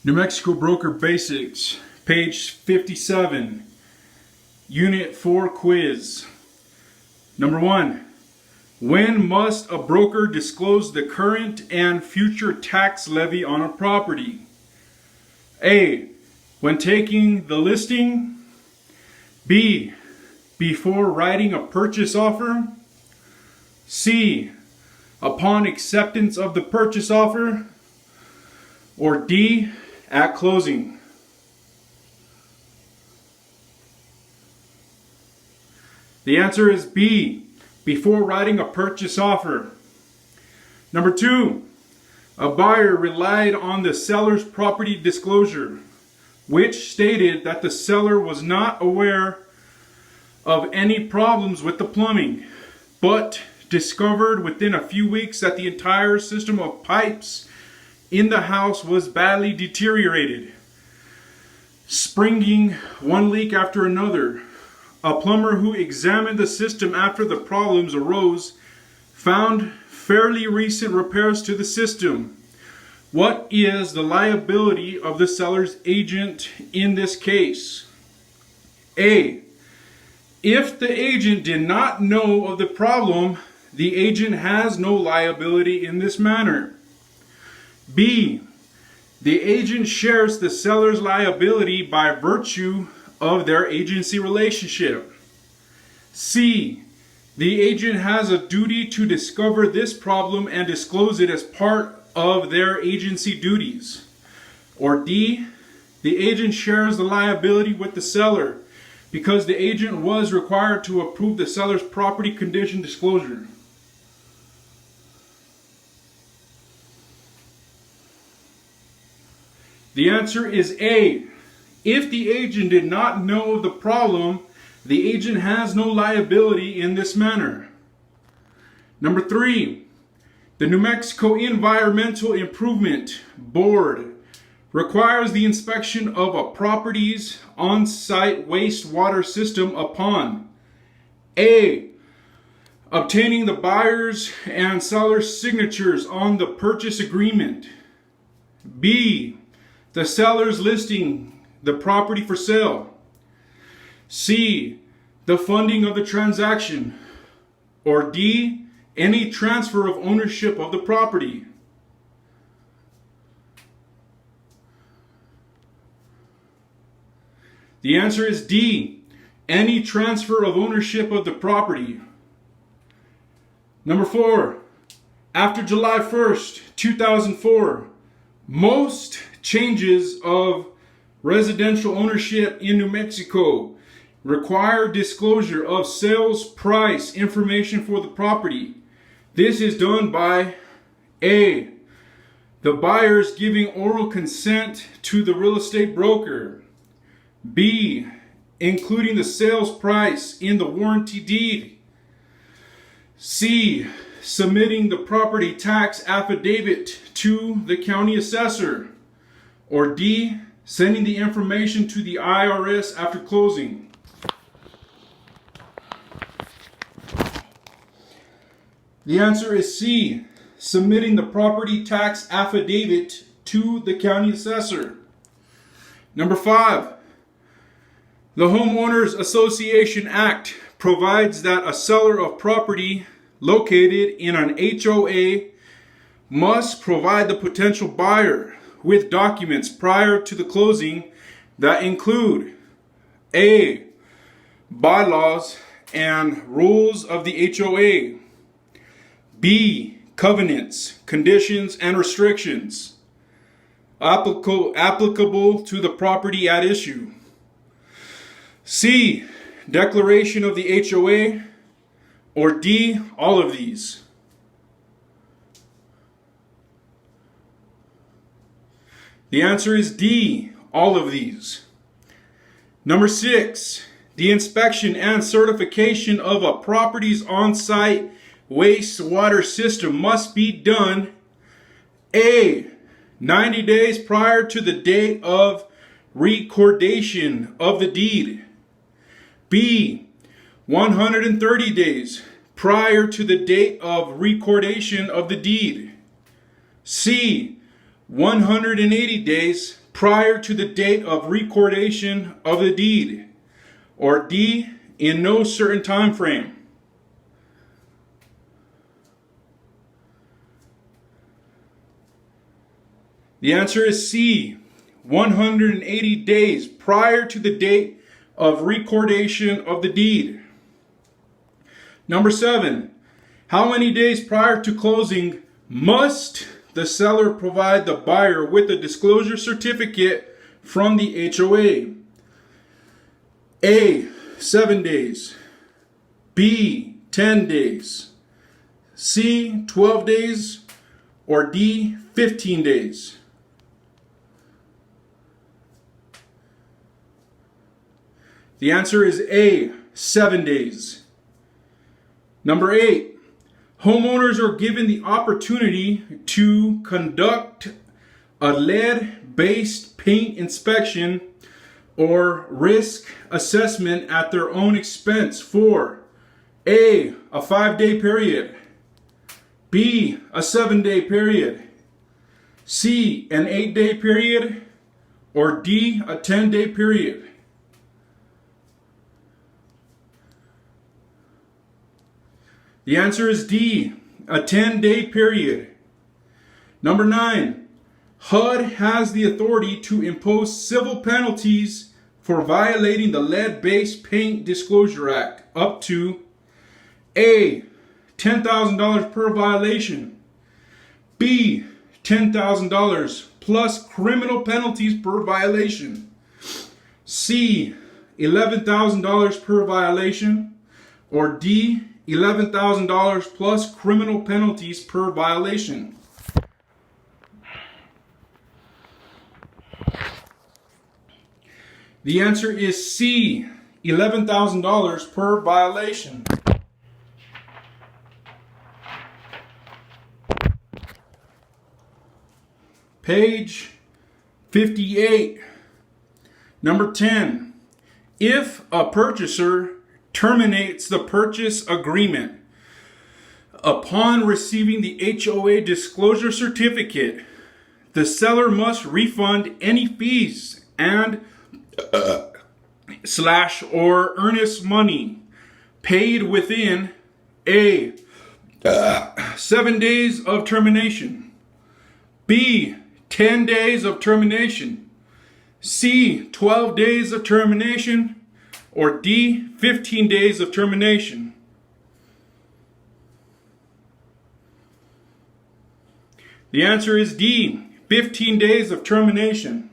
New Mexico Broker Basics, page 57, Unit 4 quiz. Number 1. When must a broker disclose the current and future tax levy on a property? A. When taking the listing. B. Before writing a purchase offer. C. Upon acceptance of the purchase offer. Or D. At closing. The answer is B. Before writing a purchase offer. Number 2. A buyer relied on the seller's property disclosure, which stated that the seller was not aware of any problems with the plumbing, but discovered within a few weeks that the entire system of pipes in the house was badly deteriorated, springing one leak after another. A plumber who examined the system after the problems arose found fairly recent repairs to the system. What is the liability of the seller's agent in this case? A. If the agent did not know of the problem, the agent has no liability in this manner. B. The agent shares the seller's liability by virtue of their agency relationship. C. The agent has a duty to discover this problem and disclose it as part of their agency duties. Or D. The agent shares the liability with the seller because the agent was required to approve the seller's property condition disclosure. The answer is A. If the agent did not know of the problem, the agent has no liability in this manner. Number 3. The New Mexico Environmental Improvement Board requires the inspection of a property's on-site wastewater system upon A. Obtaining the buyer's and seller's signatures on the purchase agreement. B. The seller's listing the property for sale. C. The funding of the transaction. Or D. Any transfer of ownership of the property. The answer is D. Any transfer of ownership of the property. Number 4. After July 1st, 2004, most changes of residential ownership in New Mexico require disclosure of sales price information for the property. This is done by A. The buyers giving oral consent to the real estate broker. B. Including the sales price in the warranty deed. C. Submitting the property tax affidavit to the county assessor. Or D. Sending the information to the IRS after closing. The answer is C. Submitting the property tax affidavit to the county assessor. Number 5. The Homeowners Association Act provides that a seller of property located in an HOA must provide the potential buyer with documents prior to the closing that include A. Bylaws and rules of the HOA. B. Covenants, conditions, and restrictions applicable to the property at issue. C. Declaration of the HOA. Or D. All of these. The answer is D. All of these. Number 6. The inspection and certification of a property's on-site wastewater system must be done A. 90 days prior to the date of recordation of the deed. B. 130 days prior to the date of recordation of the deed. C. 180 days prior to the date of recordation of the deed, or D, in no certain time frame? The answer is C, 180 days prior to the date of recordation of the deed. Number 7, how many days prior to closing must the seller provide the buyer with a disclosure certificate from the HOA? A, 7 days. B, 10 days. C, 12 days. Or D, 15 days. The answer is A, 7 days. Number 8, homeowners are given the opportunity to conduct a lead-based paint inspection or risk assessment at their own expense for A, a 5-day period, B, a 7-day period, C, an 8-day period, or D, a 10-day period. The answer is D, a 10-day period. Number 9, HUD has the authority to impose civil penalties for violating the Lead-Based Paint Disclosure Act up to A, $10,000 per violation, B, $10,000 plus criminal penalties per violation, C, $11,000 per violation, or D, $11,000 plus criminal penalties per violation. The answer is C, $11,000 per violation. Page 58. Number 10. If a purchaser terminates the purchase agreement upon receiving the HOA disclosure certificate, the seller must refund any fees and slash or earnest money paid within A, 7 days of termination, B, 10 days of termination, C, 12 days of termination, or D, 15 days of termination. The answer is D, 15 days of termination.